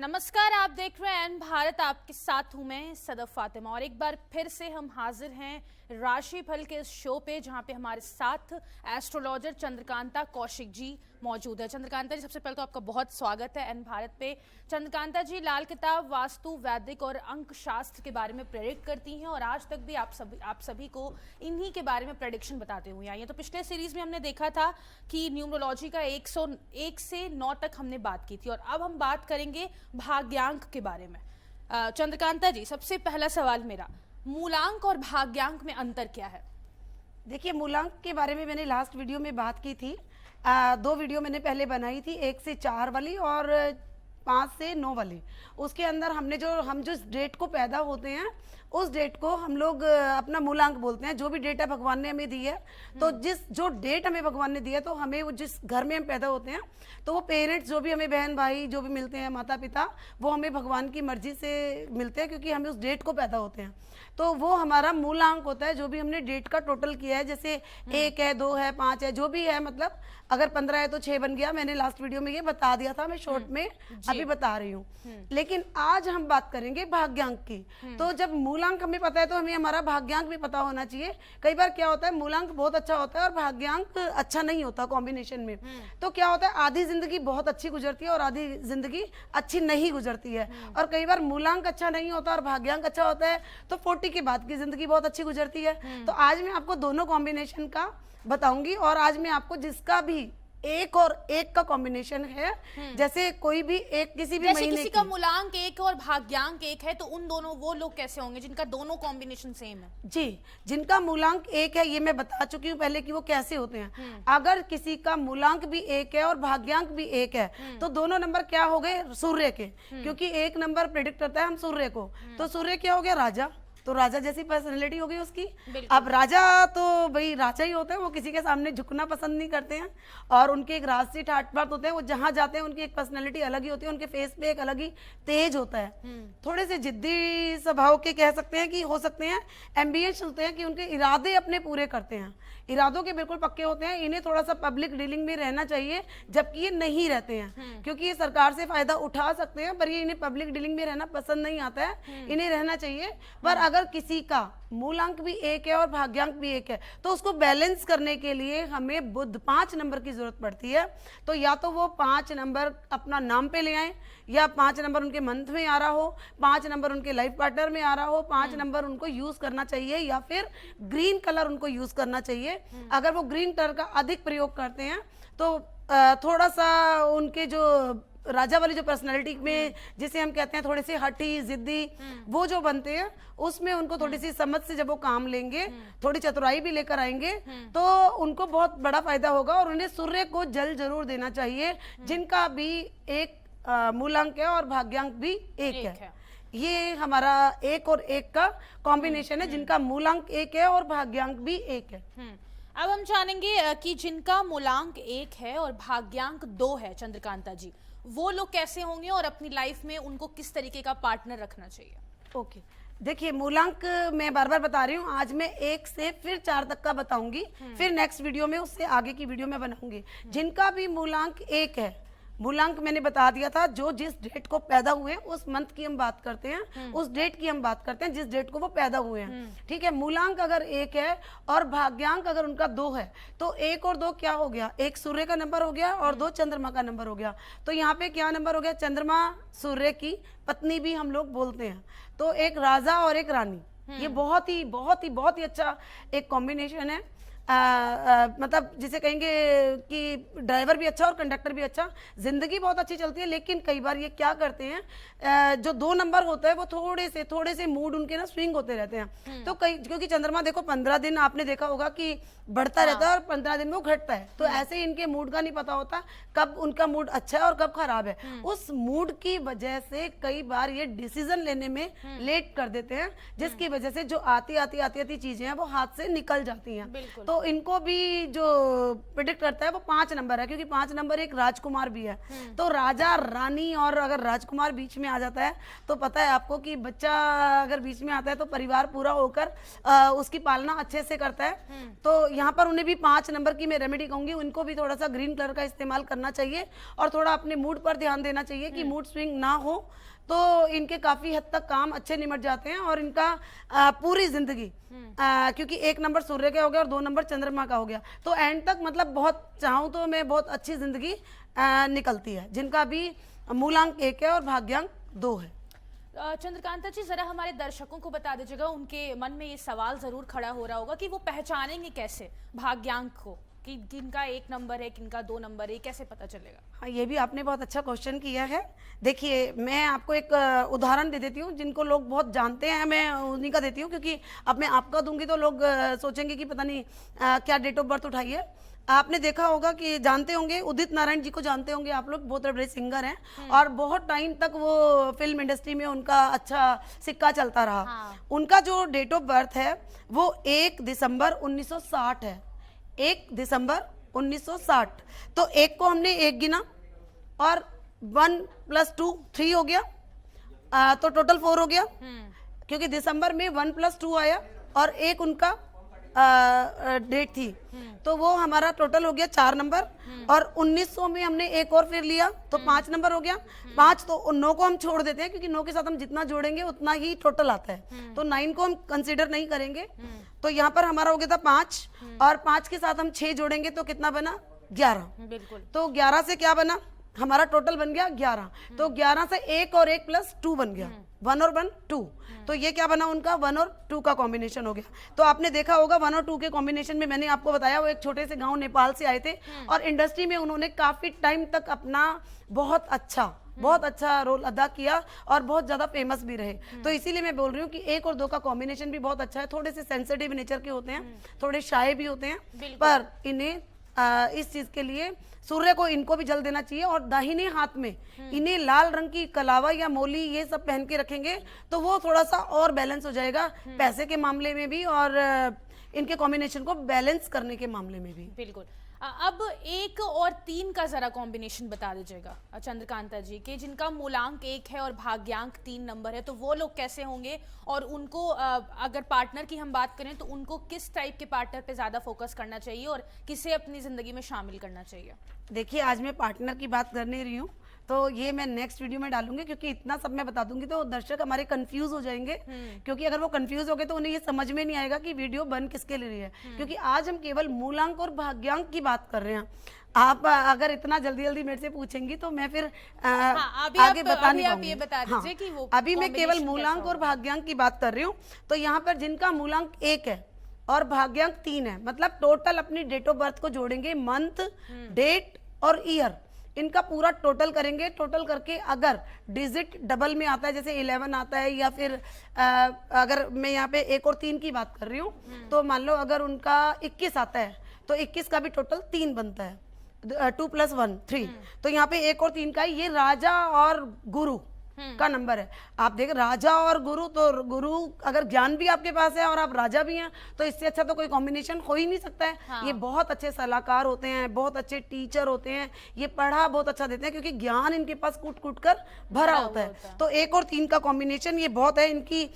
नमस्कार, आप देख रहे हैं एन भारत। आपके साथ हूं मैं सदफ फातिमा और एक बार फिर से हम हाजिर हैं राशिफल के इस शो पे, जहां पे हमारे साथ एस्ट्रोलॉजर चंद्रकांता कौशिक जी मौजूद है। चंद्रकांता जी, सबसे पहले तो आपका बहुत स्वागत है एन भारत पे। चंद्रकांता जी लाल किताब, वास्तु, वैदिक और अंक शास्त्र के बारे में प्रेडिक्ट करती हैं और आज तक भी आप सभी को इन्हीं के बारे में प्रेडिक्शन बताते हुए आई हैं। तो पिछले सीरीज में हमने देखा था कि न्यूमरोलॉजी का 101 से 9 तक हमने बात की थी और अब हम बात करेंगे भाग्यांक के बारे में। चंद्रकांता जी, सबसे पहला सवाल मेरा, मूलांक और भाग्यांक में अंतर क्या है? देखिए, मूलांक के बारे में मैंने लास्ट वीडियो में बात की थी। 2 वीडियो मैंने पहले बनाई थी, 1 से 4 वाली और 5 से 9 वाली। उसके अंदर हम जो डेट को पैदा होते हैं उस डेट को हम लोग अपना मूलांक बोलते हैं। जो भी डेट है भगवान ने हमें दी है, तो जो डेट हमें भगवान ने दी है, तो हमें वो जिस घर में हम पैदा होते हैं, तो वो पेरेंट्स जो भी हमें बहन भाई जो भी मिलते हैं, माता पिता, वो हमें भगवान की मर्जी से मिलते हैं क्योंकि हमें उस डेट को पैदा होते हैं। तो वो हमारा मूलांक होता है, जो भी हमने डेट का टोटल किया है। जैसे 1 है, 2 है, 5 है, जो भी है, मतलब अगर 15 है तो 6 बन गया। मैंने लास्ट वीडियो में ये बता दिया था, मैं शॉर्ट में अभी बता रही हूँ। लेकिन आज हम बात करेंगे भाग्यांक की। तो जब मूलांक हमें पता है तो हमें हमारा भाग्यांक भी पता होना चाहिए। कई बार क्या होता है, मूलांक बहुत अच्छा होता है और भाग्यांक अच्छा नहीं होता कॉम्बिनेशन में। तो क्या होता है, आधी जिंदगी बहुत अच्छी गुजरती है और आधी जिंदगी अच्छी नहीं गुजरती है। और कई बार मूलांक अच्छा नहीं होता और भाग्यांक अच्छा होता है, तो 40 के बाद की जिंदगी बहुत अच्छी गुजरती है। तो आज मैं आपको दोनों कॉम्बिनेशन का बताऊंगी और आज मैं आपको जिसका भी 1 और 1 का कॉम्बिनेशन है, जैसे कोई भी एक किसी भी महीने किसी का मूलांक 1 और भाग्यांक 1 है, तो उन दोनों वो लोग कैसे होंगे जिनका दोनों कॉम्बिनेशन सेम है? जी, जिनका मूलांक 1 है, ये मैं बता चुकी हूँ पहले कि वो कैसे होते हैं। अगर किसी का मूलांक भी 1 है और भाग्यांक भी 1 है, तो दोनों नंबर क्या हो गए? सूर्य के। क्योंकि 1 नंबर प्रेडिक्ट करता है हम सूर्य को, तो सूर्य क्या हो गया? राजा। तो राजा जैसी पर्सनैलिटी हो गई उसकी। अब राजा तो भाई राजा ही होते हैं, वो किसी के सामने झुकना पसंद नहीं करते हैं और उनके एक राजसी ठाट बाट होते हैं। वो जहां जाते हैं उनकी एक पर्सनैलिटी अलग ही होती है, उनके फेस पे एक अलग ही तेज होता है। थोड़े से जिद्दी स्वभाव के कह सकते हैं कि हो सकते हैं, एम्बिशियस होते हैं कि उनके इरादे अपने पूरे करते हैं, इरादों के बिल्कुल पक्के होते हैं। इन्हें थोड़ा सा पब्लिक डीलिंग में रहना चाहिए, जबकि ये नहीं रहते हैं, क्योंकि ये सरकार से फायदा उठा सकते हैं, पर ये इन्हें पब्लिक डीलिंग में रहना पसंद नहीं आता है। इन्हें रहना चाहिए। पर अगर किसी का मूलांक भी 1 है और भाग्यांक भी 1 है, तो उसको बैलेंस करने के लिए हमें बुध 5 नंबर की जरूरत पड़ती है। तो या तो वो 5 नंबर अपना नाम पे ले आए, या 5 नंबर उनके मंथ में आ रहा हो, 5 नंबर उनके लाइफ पार्टनर में आ रहा हो, 5 नंबर उनको यूज करना चाहिए, या फिर ग्रीन कलर उनको यूज करना चाहिए। अगर वो ग्रीन कलर का अधिक प्रयोग करते हैं तो थोड़ा सा उनके जो राजा वाली जो पर्सनालिटी में, जिसे हम कहते हैं थोड़े से हठी जिद्दी, वो जो बनते हैं, उसमें उनको थोड़ी सी समझ से जब वो काम लेंगे, थोड़ी चतुराई भी लेकर आएंगे, तो उनको बहुत बड़ा फायदा होगा। और उन्हें सूर्य को जल जरूर देना चाहिए, जिनका भी 1 मूलांक है और भाग्यांक भी 1 है। ये हमारा 1 और 1 का कॉम्बिनेशन है, जिनका मूलांक 1 है और भाग्यांक भी 1 है। अब हम जानेंगे कि जिनका मूलांक 1 है और भाग्यांक 2 है, चंद्रकांता जी, वो लोग कैसे होंगे और अपनी लाइफ में उनको किस तरीके का पार्टनर रखना चाहिए? ओके, देखिए, मूलांक मैं बार बार बता रही हूँ। आज मैं 1 से फिर 4 तक का बताऊंगी, फिर नेक्स्ट वीडियो में उससे आगे की वीडियो में बनाऊंगी। जिनका भी मूलांक 1 है, मूलांक मैंने बता दिया था, जो जिस डेट को पैदा हुए उस मंथ की हम बात करते हैं, उस डेट की हम बात करते हैं जिस डेट को वो पैदा हुए हैं। ठीक है, मूलांक अगर 1 है और भाग्यांक अगर उनका 2 है, तो 1 और 2 क्या हो गया? 1 सूर्य का नंबर हो गया और 2 चंद्रमा का नंबर हो गया। तो यहाँ पे क्या नंबर हो गया? चंद्रमा सूर्य की पत्नी भी हम लोग बोलते हैं। तो एक राजा और एक रानी, ये बहुत ही अच्छा एक कॉम्बिनेशन है। मतलब जिसे कहेंगे कि ड्राइवर भी अच्छा और कंडक्टर भी अच्छा, जिंदगी बहुत अच्छी चलती है। लेकिन कई बार ये क्या करते हैं, जो 2 नंबर होता है वो थोड़े से मूड उनके ना स्विंग होते रहते हैं। तो क्योंकि चंद्रमा देखो 15 दिन आपने देखा होगा कि बढ़ता रहता है और 15 दिन में वो घटता है। तो ऐसे ही इनके मूड का नहीं पता होता कब उनका मूड अच्छा है और कब खराब है। उस मूड की वजह से कई बार ये डिसीजन लेने में लेट कर देते हैं, जिसकी वजह से जो आती चीजें हैं वो हाथ से निकल जाती हैं। तो तो इनको भी जो प्रिडिक्ट करता है वो 5 नंबर है, क्योंकि 5 नंबर एक राजकुमार भी है। तो राजा रानी और अगर राजकुमार बीच में आ जाता है तो पता है आपको कि बच्चा अगर बीच में आता है तो परिवार पूरा होकर उसकी पालना अच्छे से करता है। तो यहाँ पर उन्हें भी 5 नंबर की मैं रेमेडी कहूंगी, उनको भी थोड़ा सा ग्रीन कलर का इस्तेमाल करना चाहिए और थोड़ा अपने मूड पर ध्यान देना चाहिए कि मूड स्विंग ना हो, तो इनके काफी हद तक काम अच्छे निमट जाते हैं और इनका पूरी जिंदगी क्योंकि 1 नंबर सूर्य का हो गया और 2 नंबर चंद्रमा का हो गया, तो एंड तक मतलब बहुत चाहूं तो मैं बहुत अच्छी जिंदगी निकलती है, जिनका भी मूलांक 1 है और भाग्यांक 2 है। चंद्रकांता जी, जरा हमारे दर्शकों को बता दीजिएगा, उनके मन में ये सवाल जरूर खड़ा हो रहा होगा कि वो पहचानेंगे कैसे भाग्यांक को, कि किनका 1 नंबर है, किनका 2 नंबर है, कैसे पता चलेगा? हाँ, ये भी आपने बहुत अच्छा क्वेश्चन किया है। देखिए, मैं आपको एक उदाहरण दे देती हूँ, जिनको लोग बहुत जानते हैं मैं उन्हीं का देती हूँ, क्योंकि अब मैं आपका दूंगी तो लोग सोचेंगे कि पता नहीं क्या डेट ऑफ बर्थ उठाई है। आपने देखा होगा कि जानते होंगे, उदित नारायण जी को जानते होंगे आप लोग, बहुत बड़े सिंगर हैं और बहुत टाइम तक वो फिल्म इंडस्ट्री में उनका अच्छा सिक्का चलता रहा। हाँ। उनका जो डेट ऑफ बर्थ है वो 1 दिसंबर 1960 है। 1 दिसंबर 1960। तो 1 को हमने 1 गिना और 1 + 2 3 हो गया, तो टोटल 4 हो गया, क्योंकि दिसंबर में 1 + 2 आया और 1 उनका डेट थी, तो वो हमारा टोटल हो गया 4 नंबर। और 1900 में हमने 1 और फिर लिया तो 5 नंबर हो गया। 5 तो 9 को हम छोड़ देते हैं, क्योंकि 9 के साथ हम जितना जोड़ेंगे उतना ही टोटल आता है, तो 9 को हम कंसीडर नहीं करेंगे। तो यहाँ पर हमारा हो गया था 5 और 5 के साथ हम 6 जोड़ेंगे तो कितना बना? 11। बिल्कुल। तो 11 से क्या बना? हमारा टोटल बन गया 11। तो 11 से 1 और 1 + 2 बन गया, 1 और 1 2। तो ये क्या बना? उनका 1 और 2 का कॉम्बिनेशन हो गया। तो आपने देखा होगा 1 और 2 के कॉम्बिनेशन में, मैंने आपको बताया वो एक छोटे से गांव नेपाल से आए थे और इंडस्ट्री में उन्होंने काफी टाइम तक अपना बहुत अच्छा रोल अदा किया और बहुत ज्यादा फेमस भी रहे। तो इसीलिए मैं बोल रही हूँ कि 1 और 2 का कॉम्बिनेशन भी बहुत अच्छा है। थोड़े से सेंसिटिव नेचर के होते हैं, थोड़े शाय भी होते हैं, पर इन्हें इस चीज के लिए सूर्य को इनको भी जल देना चाहिए और दाहिने हाथ में इन्हें लाल रंग की कलावा या मोली ये सब पहन के रखेंगे तो वो थोड़ा सा और बैलेंस हो जाएगा, पैसे के मामले में भी और इनके कॉम्बिनेशन को बैलेंस करने के मामले में भी। बिल्कुल। अब 1 और 3 का जरा कॉम्बिनेशन बता दीजिएगा चंद्रकांता जी, के जिनका मूलांक 1 है और भाग्यांक 3 नंबर है, तो वो लोग कैसे होंगे और उनको अगर पार्टनर की हम बात करें तो उनको किस टाइप के पार्टनर पे ज्यादा फोकस करना चाहिए और किसे अपनी जिंदगी में शामिल करना चाहिए? देखिए, आज मैं पार्टनर की बात कर नहीं रही हूँ, तो ये मैं नेक्स्ट वीडियो में डालूंगी, क्योंकि इतना सब मैं बता दूंगी तो दर्शक हमारे कंफ्यूज हो जाएंगे। क्योंकि अगर वो कंफ्यूज हो गए तो उन्हें ये समझ में नहीं आएगा कि वीडियो बन किसके लिए है, क्योंकि आज हम केवल मूलांक और भाग्यांक की बात कर रहे हैं। आप अगर इतना जल्दी जल्दी मेरे से पूछेंगी तो मैं फिर आगे बता नहीं पाऊंगी। बता दीजिए कि वो अभी मैं केवल मूलांक और भाग्यांक की बात कर रही हूँ। तो यहाँ पर जिनका मूलांक 1 है और भाग्यांक 3 है, मतलब टोटल अपनी डेट ऑफ बर्थ को जोड़ेंगे, मंथ, डेट और ईयर, इनका पूरा टोटल करेंगे। टोटल करके अगर डिजिट डबल में आता है, जैसे 11 आता है, या फिर अगर मैं यहाँ पे 1 और 3 की बात कर रही हूँ, तो मान लो अगर उनका 21 आता है तो 21 का भी टोटल 3 बनता है, 2 + 1 3। तो यहाँ पे 1 और 3 का ये राजा और गुरु का नंबर है। आप देख, राजा और गुरु, तो गुरु अगर ज्ञान भी आपके पास है और आप राजा भी हैं तो इससे अच्छा तो कोई कॉम्बिनेशन हो ही नहीं सकता है। हाँ। ये बहुत अच्छे सलाहकार होते हैं, बहुत अच्छे टीचर होते हैं, ये पढ़ा बहुत अच्छा देते हैं, क्योंकि ज्ञान इनके पास कूट कूट कर भरा होता है। तो 1 और 3 का कॉम्बिनेशन ये बहुत है, इनकी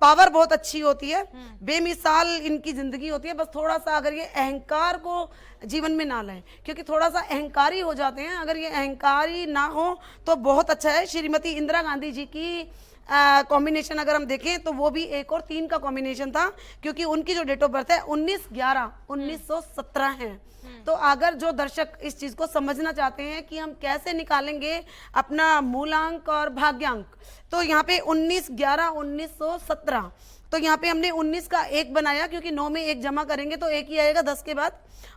पावर बहुत अच्छी होती है, बेमिसाल इनकी जिंदगी होती है। बस थोड़ा सा अगर ये अहंकार को जीवन में ना लाएं, क्योंकि थोड़ा सा अहंकारी हो जाते हैं। अगर ये अहंकारी ना हो तो बहुत अच्छा है। श्रीमती इंदिरा गांधी जी की कॉम्बिनेशन अगर हम देखें तो वो भी 1 और 3 का कॉम्बिनेशन था, क्योंकि उनकी जो डेट ऑफ बर्थ है 19/11/1917 है। तो अगर जो दर्शक इस चीज को समझना चाहते हैं कि हम कैसे निकालेंगे अपना मूलांक और भाग्यांक, तो यहाँ पे 19/11/1917, तो यहाँ पे हमने 19 का 1 बनाया, क्योंकि 9 में 1 जमा करेंगे तो 1 ही आएगा 10 के बाद।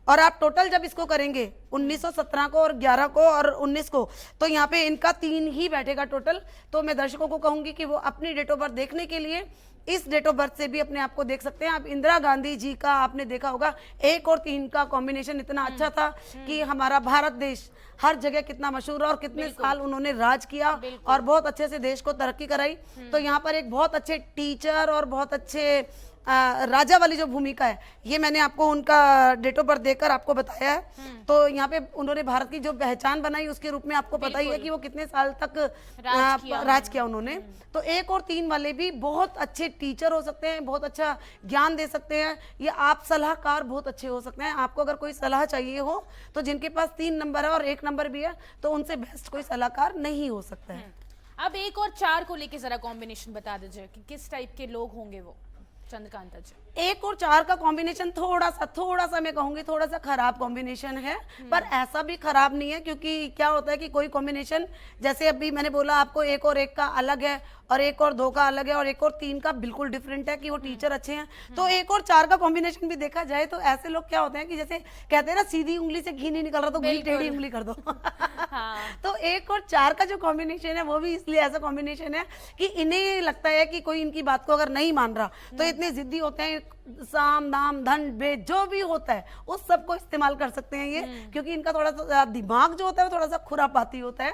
और आप टोटल जब इसको करेंगे 1917 को और 11 को और 19 को, तो यहाँ पे इनका 3 ही बैठेगा टोटल। तो मैं दर्शकों को कहूंगी कि वो अपनी डेट ऑफ बर्थ देखने के लिए इस डेट ऑफ बर्थ से भी अपने आप को देख सकते हैं। आप इंदिरा गांधी जी का आपने देखा होगा 1 और 3 का कॉम्बिनेशन इतना अच्छा था कि हमारा भारत देश हर जगह कितना मशहूर है और कितने साल उन्होंने राज किया और बहुत अच्छे से देश को तरक्की कराई। तो यहाँ पर एक बहुत अच्छे टीचर और बहुत अच्छे राजा वाली जो भूमिका है, ये मैंने आपको उनका डेट ऑफ बर्थ देकर आपको बताया है। तो यहाँ पे उन्होंने भारत की जो पहचान बनाई उसके रूप में आपको पता ही है कि वो कितने साल तक राज किया उन्होंने। तो 1 और 3 वाले भी बहुत अच्छे टीचर हो सकते हैं, बहुत अच्छा ज्ञान दे सकते हैं, या आप सलाहकार बहुत अच्छे हो सकते हैं। आपको अगर कोई सलाह चाहिए हो तो जिनके पास 3 नंबर है और 1 नंबर भी है, तो उनसे बेस्ट कोई सलाहकार नहीं हो सकता है। अब 1 और 4 को लेके जरा कॉम्बिनेशन बता दीजिए कि किस टाइप के लोग होंगे वो चंद्रकांता जी। 1 और 4 का कॉम्बिनेशन थोड़ा सा मैं कहूंगी थोड़ा सा खराब कॉम्बिनेशन है, पर ऐसा भी खराब नहीं है, क्योंकि क्या होता है कि कोई कॉम्बिनेशन, जैसे अभी मैंने बोला आपको 1 और 1 का अलग है और 1 और 2 का अलग है और 1 और 3 का बिल्कुल डिफरेंट है कि वो टीचर अच्छे हैं। तो 1 और 4 का कॉम्बिनेशन भी देखा जाए तो ऐसे लोग क्या होते हैं कि जैसे कहते हैं ना, सीधी उंगली से घी नहीं निकल रहा तो घी टेढ़ी उंगली कर दो। तो 1 और 4 का जो कॉम्बिनेशन है वो भी इसलिए ऐसा कॉम्बिनेशन है कि इन्हें लगता है कि कोई इनकी बात को अगर नहीं मान रहा तो इतने जिद्दी होते हैं, साम दाम धन भेद जो भी होता है उस सबको इस्तेमाल कर सकते हैं ये, क्योंकि इनका थोड़ा सा दिमाग जो होता है वो थोड़ा सा खुरापाती होता है।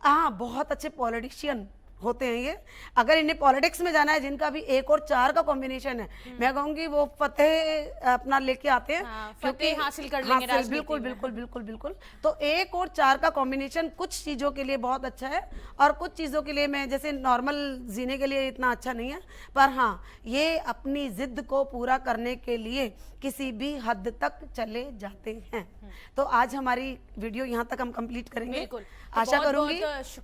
हाँ, बहुत अच्छे पॉलिटिशियन होते हैं ये। अगर इन्हें पॉलिटिक्स में जाना है, जिनका भी 1 और 4 का कॉम्बिनेशन है, मैं कहूंगी वो फतेह अपना लेके आते हैं, फतेह हासिल कर लेंगे राजनीति में। बिल्कुल बिल्कुल बिल्कुल बिल्कुल। तो 1 और 4 का कॉम्बिनेशन कुछ चीजों के लिए बहुत अच्छा है और कुछ चीजों के लिए, मैं जैसे नॉर्मल जीने के लिए इतना अच्छा नहीं है, पर हाँ ये अपनी जिद को पूरा करने के लिए किसी भी हद तक चले जाते हैं। तो आज हमारी वीडियो यहाँ तक हम कंप्लीट करेंगे। आशा करूंगी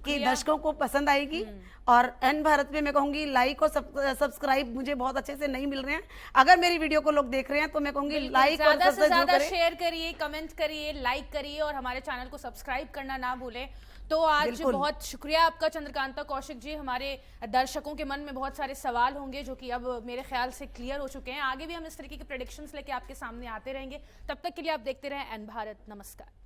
कि दर्शकों को पसंद आएगी। और एन भारत में मैं कहूंगी लाइक और सब्सक्राइब मुझे बहुत अच्छे से नहीं मिल रहे हैं। अगर मेरी वीडियो को लोग देख रहे हैं तो मैं कहूंगी लाइक और ज्यादा से ज्यादा शेयर करिए, कमेंट करिए, लाइक करिए और हमारे चैनल को सब्सक्राइब करना ना भूलें। तो आज बहुत शुक्रिया आपका चंद्रकांता कौशिक जी। हमारे दर्शकों के मन में बहुत सारे सवाल होंगे जो कि अब मेरे ख्याल से क्लियर हो चुके हैं। आगे भी हम इस तरीके के प्रेडिक्शंस लेके आपके सामने आते रहेंगे। तब तक के लिए आप देखते रहें एन भारत। नमस्कार।